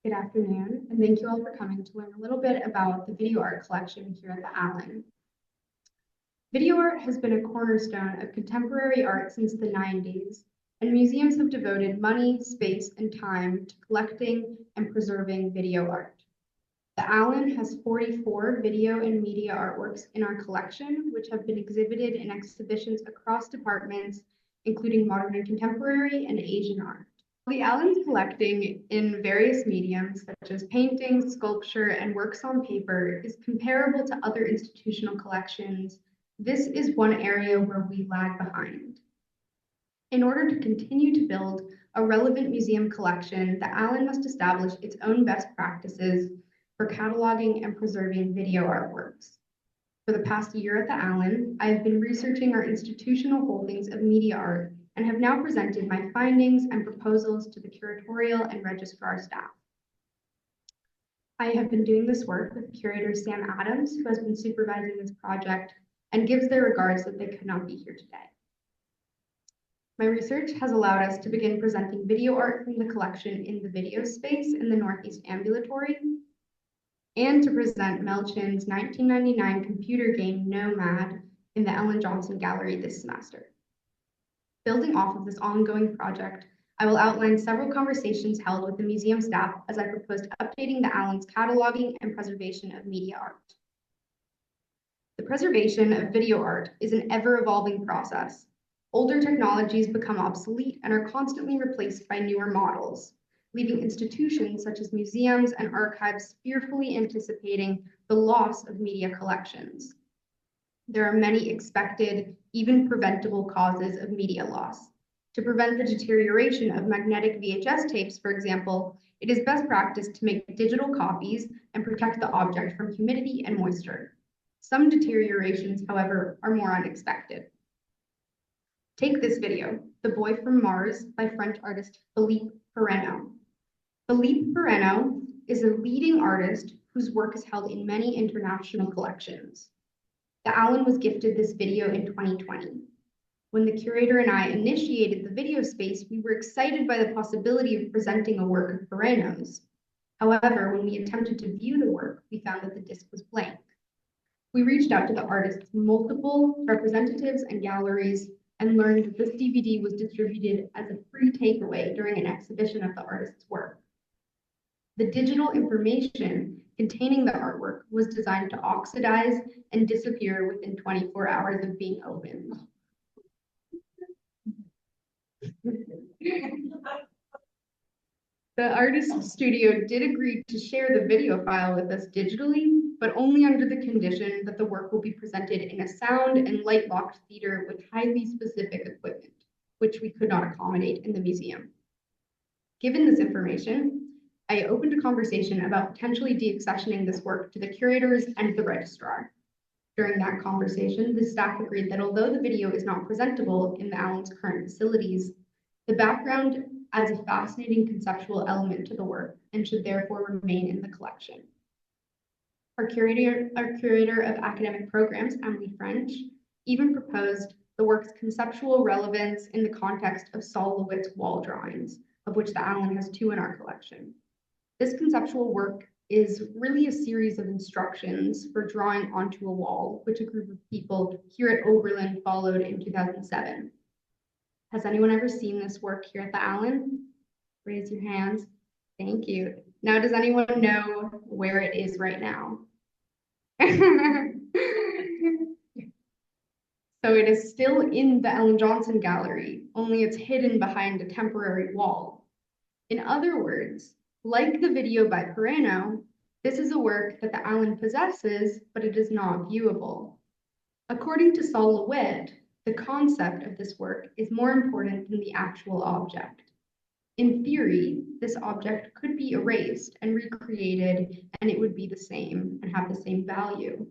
Good afternoon, and thank you all for coming to learn a little bit about the video art collection here at the Allen. Video art has been a cornerstone of contemporary art since the 90s, and museums have devoted money, space, and time to collecting and preserving video art. The Allen has 44 video and media artworks in our collection, which have been exhibited in exhibitions across departments, including modern and contemporary and Asian art. The Allen's collecting in various mediums, such as painting, sculpture, and works on paper, is comparable to other institutional collections. This is one area where we lag behind. In order to continue to build a relevant museum collection, the Allen must establish its own best practices for cataloging and preserving video artworks. For the past year at the Allen, I have been researching our institutional holdings of media art and have now presented my findings and proposals to the curatorial and registrar staff. I have been doing this work with curator Sam Adams, who has been supervising this project and gives their regards that they could not be here today. My research has allowed us to begin presenting video art from the collection in the video space in the Northeast Ambulatory, and to present Mel Chin's 1999 computer game Nomad in the Ellen Johnson Gallery this semester. Building off of this ongoing project, I will outline several conversations held with the museum staff as I proposed updating the Allen's cataloging and preservation of media art. The preservation of video art is an ever-evolving process. Older technologies become obsolete and are constantly replaced by newer models, leaving institutions such as museums and archives fearfully anticipating the loss of media collections. There are many expected, even preventable causes of media loss. To prevent the deterioration of magnetic VHS tapes, for example, it is best practice to make digital copies and protect the object from humidity and moisture. Some deteriorations, however, are more unexpected. Take this video, The Boy from Mars by French artist Philippe Perrenot. Philippe Perrenot is a leading artist whose work is held in many international collections. The Allen was gifted this video in 2020. When the curator and I initiated the video space, we were excited by the possibility of presenting a work of Perrenot's. However, when we attempted to view the work, we found that the disc was blank. We reached out to the artist's multiple representatives and galleries and learned that this DVD was distributed as a free takeaway during an exhibition of the artist's work. The digital information containing the artwork was designed to oxidize and disappear within 24 hours of being opened. The artist's studio did agree to share the video file with us digitally, but only under the condition that the work will be presented in a sound and light-locked theater with highly specific equipment, which we could not accommodate in the museum. Given this information, I opened a conversation about potentially deaccessioning this work to the curators and the registrar. During that conversation, the staff agreed that although the video is not presentable in the Allen's current facilities, the background adds a fascinating conceptual element to the work and should therefore remain in the collection. Our curator of academic programs, Emily French, even proposed the work's conceptual relevance in the context of Saul LeWitt's wall drawings, of which the Allen has 2 in our collection. This conceptual work is really a series of instructions for drawing onto a wall, which a group of people here at Oberlin followed in 2007. Has anyone ever seen this work here at the Allen? Raise your hands. Thank you. Now, does anyone know where it is right now? So it is still in the Ellen Johnson Gallery, only it's hidden behind a temporary wall. In other words, like the video by Perrenot, this is a work that the Allen possesses, but it is not viewable. According to Saul LeWitt, the concept of this work is more important than the actual object. In theory, this object could be erased and recreated, and it would be the same and have the same value.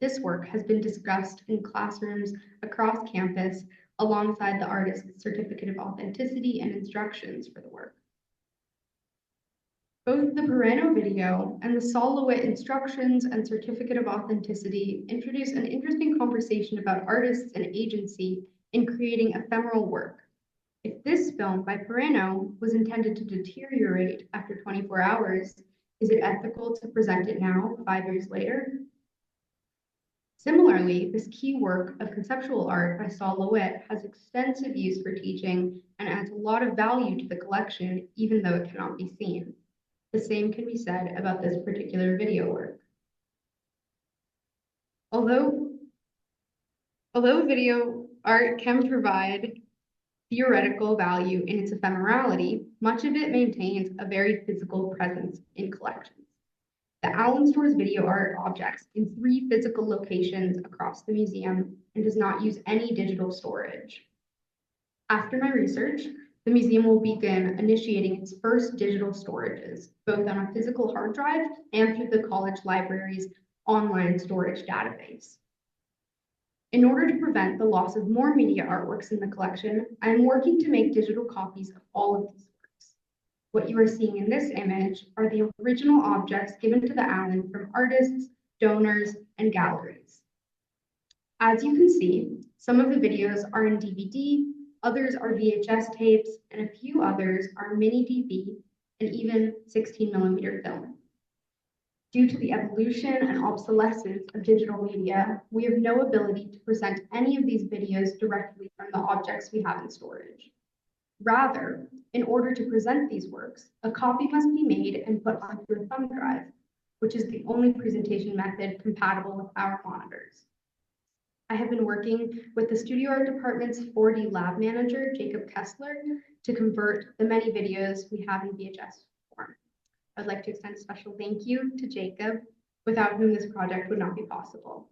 This work has been discussed in classrooms across campus alongside the artist's certificate of authenticity and instructions for the work. Both the Perrenot video and the Saul LeWitt instructions and certificate of authenticity introduce an interesting conversation about artists and agency in creating ephemeral work. If this film by Perano was intended to deteriorate after 24 hours, is it ethical to present it now, 5 years later? Similarly, this key work of conceptual art by Saul LeWitt has extensive use for teaching and adds a lot of value to the collection, even though it cannot be seen. The same can be said about this particular video work. Although video art can provide theoretical value in its ephemerality, much of it maintains a very physical presence in collections. The Allen stores video art objects in 3 physical locations across the museum and does not use any digital storage. After my research, the museum will begin initiating its first digital storages, both on a physical hard drive and through the college library's online storage database. In order to prevent the loss of more media artworks in the collection, I am working to make digital copies of all of these works. What you are seeing in this image are the original objects given to the Allen from artists, donors, and galleries. As you can see, some of the videos are in DVD, others are VHS tapes, and a few others are mini DV and even 16mm film. Due to the evolution and obsolescence of digital media, we have no ability to present any of these videos directly from the objects we have in storage. Rather, in order to present these works, a copy must be made and put onto a thumb drive, which is the only presentation method compatible with our monitors. I have been working with the Studio Art Department's 4D lab manager, Jacob Kessler, to convert the many videos we have in VHS form. I'd like to extend a special thank you to Jacob, without whom this project would not be possible.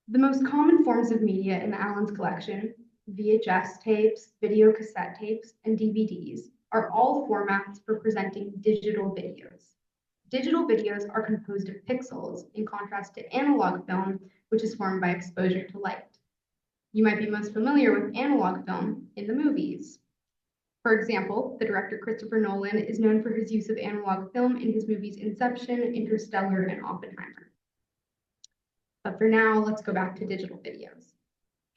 The most common forms of media in the Allen's collection, VHS tapes, video cassette tapes, and DVDs, are all formats for presenting digital videos. Digital videos are composed of pixels, in contrast to analog film, which is formed by exposure to light. You might be most familiar with analog film in the movies. For example, the director Christopher Nolan is known for his use of analog film in his movies Inception, Interstellar, and Oppenheimer. But for now, let's go back to digital videos.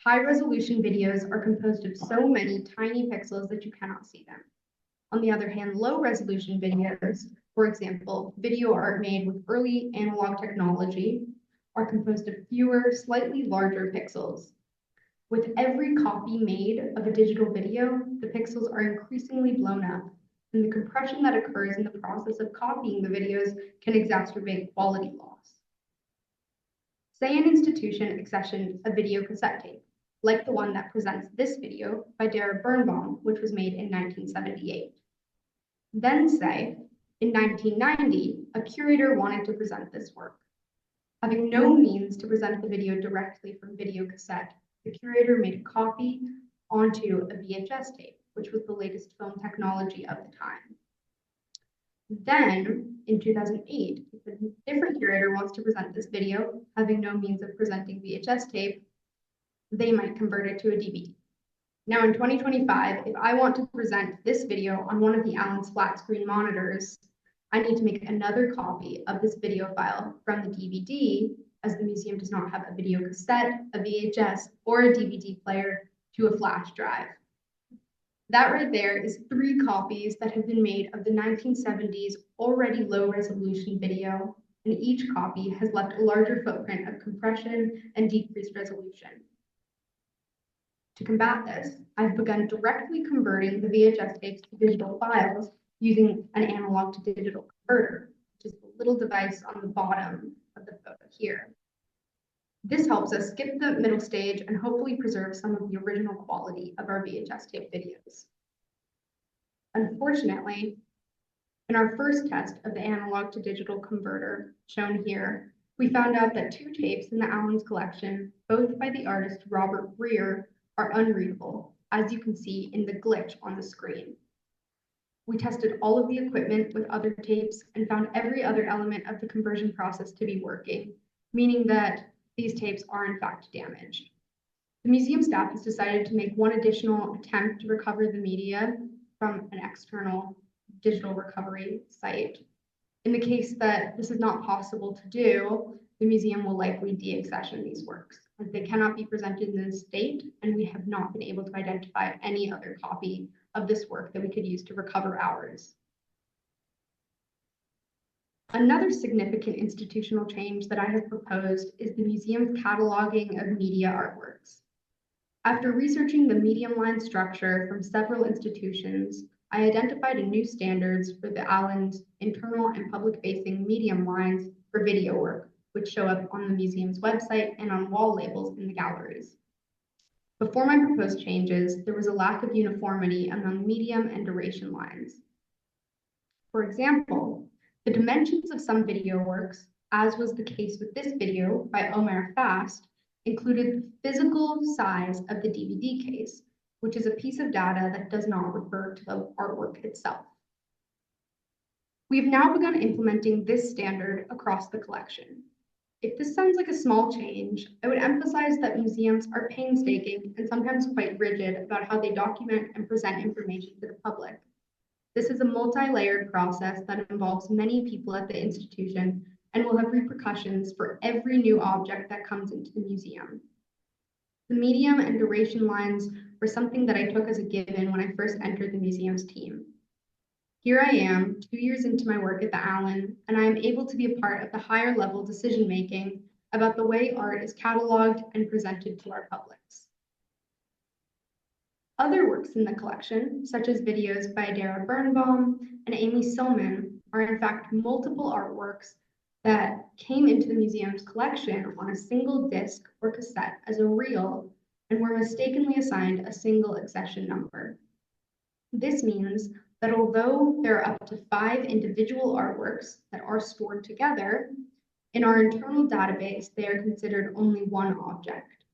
High-resolution videos are composed of so many tiny pixels that you cannot see them. On the other hand, low-resolution videos, for example, video art made with early analog technology, are composed of fewer, slightly larger pixels. With every copy made of a digital video, the pixels are increasingly blown up, and the compression that occurs in the process of copying the videos can exacerbate quality loss. Say an institution accessioned a video cassette tape, like the one that presents this video by Dara Birnbaum, which was made in 1978. Then say, in 1990, a curator wanted to present this work. Having no means to present the video directly from video cassette, the curator made a copy onto a VHS tape, which was the latest film technology of the time. Then, in 2008, if a different curator wants to present this video, having no means of presenting VHS tape, they might convert it to a DVD. Now in 2025, if I want to present this video on one of the Allen's flat screen monitors, I need to make another copy of this video file from the DVD, as the museum does not have a video cassette, a VHS, or a DVD player to a flash drive. That right there is 3 copies that have been made of the 1970s already low resolution video, and each copy has left a larger footprint of compression and decreased resolution. To combat this, I've begun directly converting the VHS tapes to digital files using an analog to digital converter, which is the little device on the bottom of the photo here. This helps us skip the middle stage and hopefully preserve some of the original quality of our VHS tape videos. Unfortunately, in our first test of the analog to digital converter, shown here, we found out that 2 tapes in the Allen's collection, both by the artist Robert Greer, are unreadable, as you can see in the glitch on the screen. We tested all of the equipment with other tapes and found every other element of the conversion process to be working, meaning that these tapes are in fact damaged. The museum staff has decided to make one additional attempt to recover the media from an external digital recovery site. In the case that this is not possible to do, the museum will likely deaccession these works, as they cannot be presented in this state, and we have not been able to identify any other copy of this work that we could use to recover ours. Another significant institutional change that I have proposed is the museum's cataloging of media artworks. After researching the medium line structure from several institutions, I identified a new standards for the Allen's internal and public-facing medium lines for video work, which show up on the museum's website and on wall labels in the galleries. Before my proposed changes, there was a lack of uniformity among medium and duration lines. For example, the dimensions of some video works, as was the case with this video by Omer Fast, included the physical size of the DVD case, which is a piece of data that does not refer to the artwork itself. We've now begun implementing this standard across the collection. If this sounds like a small change, I would emphasize that museums are painstaking and sometimes quite rigid about how they document and present information to the public. This is a multi-layered process that involves many people at the institution and will have repercussions for every new object that comes into the museum. The medium and duration lines were something that I took as a given when I first entered the museum's team. Here I am, 2 years into my work at the Allen, and I am able to be a part of the higher level decision-making about the way art is cataloged and presented to our publics. Other works in the collection, such as videos by Dara Birnbaum and Amy Silman, are in fact multiple artworks that came into the museum's collection on a single disc or cassette as a reel and were mistakenly assigned a single accession number. This means that although there are up to 5 individual artworks that are stored together, in our internal database, they are considered only one object.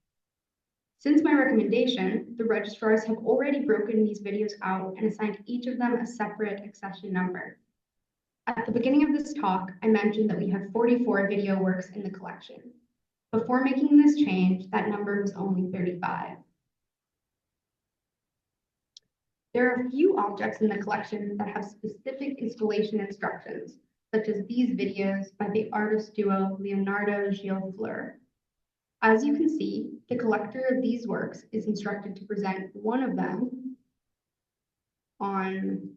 Since my recommendation, the registrars have already broken these videos out and assigned each of them a separate accession number. At the beginning of this talk, I mentioned that we have 44 video works in the collection. Before making this change, that number was only 35. There are a few objects in the collection that have specific installation instructions, such as these videos by the artist duo Leonardo Gilles Fleur. As you can see, the collector of these works is instructed to present one of them on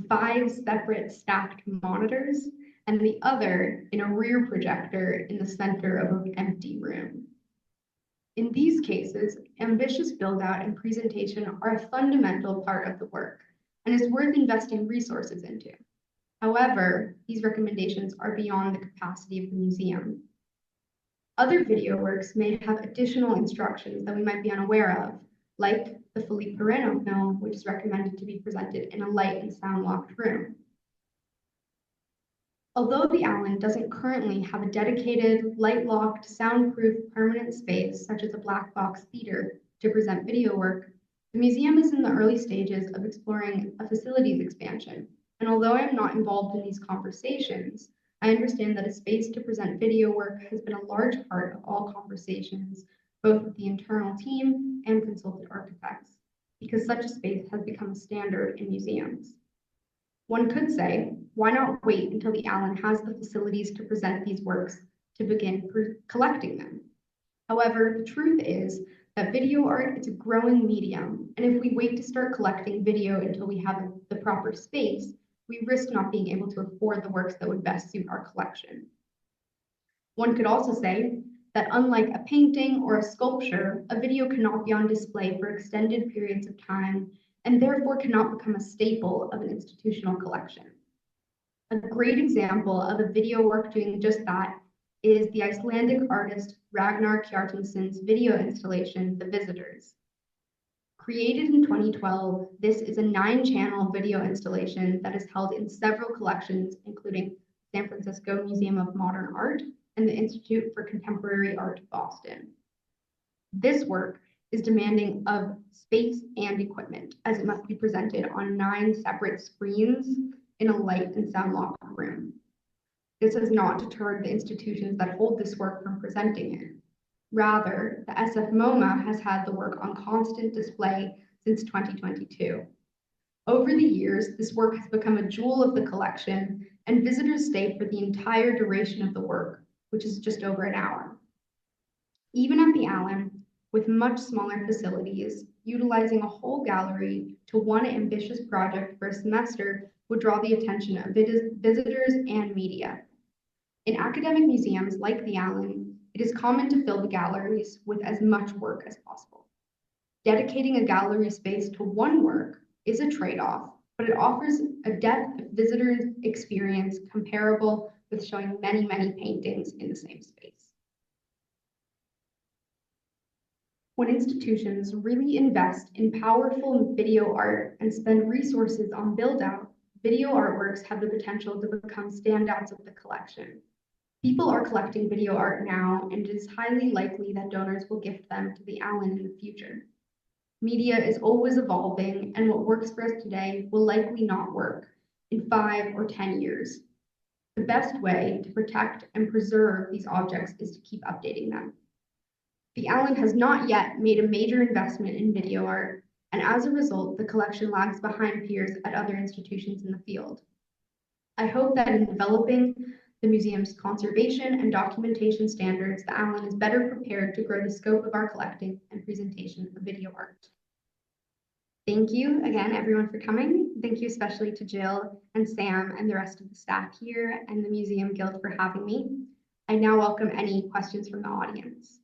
5 separate stacked monitors and the other in a rear projector in the center of an empty room. In these cases, ambitious build-out and presentation are a fundamental part of the work and is worth investing resources into. However, these recommendations are beyond the capacity of the museum. Other video works may have additional instructions that we might be unaware of, like the Philippe Perreno film, which is recommended to be presented in a light and sound-locked room. Although the Allen doesn't currently have a dedicated, light-locked, soundproof permanent space, such as a black box theater, to present video work, the museum is in the early stages of exploring a facilities expansion. And although I am not involved in these conversations, I understand that a space to present video work has been a large part of all conversations, both with the internal team and consulted architects, because such a space has become a standard in museums. One could say, why not wait until the Allen has the facilities to present these works to begin collecting them? However, the truth is that video art is a growing medium, and if we wait to start collecting video until we have the proper space, we risk not being able to afford the works that would best suit our collection. One could also say that unlike a painting or a sculpture, a video cannot be on display for extended periods of time and therefore cannot become a staple of an institutional collection. A great example of a video work doing just that is the Icelandic artist Ragnar Kjartansson's video installation, The Visitors. Created in 2012, this is a 9-channel video installation that is held in several collections, including San Francisco Museum of Modern Art and the Institute for Contemporary Art, Boston. This work is demanding of space and equipment, as it must be presented on 9 separate screens in a light and sound locked room. This has not deterred the institutions that hold this work from presenting it. Rather, the SF MoMA has had the work on constant display since 2022. Over the years, this work has become a jewel of the collection, and visitors stay for the entire duration of the work, which is just over an hour. Even at the Allen, with much smaller facilities, utilizing a whole gallery to one ambitious project for a semester would draw the attention of visitors and media. In academic museums like the Allen, it is common to fill the galleries with as much work as possible. Dedicating a gallery space to one work is a trade-off, but it offers a depth of visitor experience comparable with showing many, many paintings in the same space. When institutions really invest in powerful video art and spend resources on build-out, video artworks have the potential to become standouts of the collection. People are collecting video art now, and it is highly likely that donors will gift them to the Allen in the future. Media is always evolving, and what works for us today will likely not work in 5 or 10 years. The best way to protect and preserve these objects is to keep updating them. The Allen has not yet made a major investment in video art, and as a result, the collection lags behind peers at other institutions in the field. I hope that in developing the museum's conservation and documentation standards, the Allen is better prepared to grow the scope of our collecting and presentation of video art. Thank you again, everyone, for coming. Thank you especially to Jill and Sam and the rest of the staff here and the Museum Guild for having me. I now welcome any questions from the audience.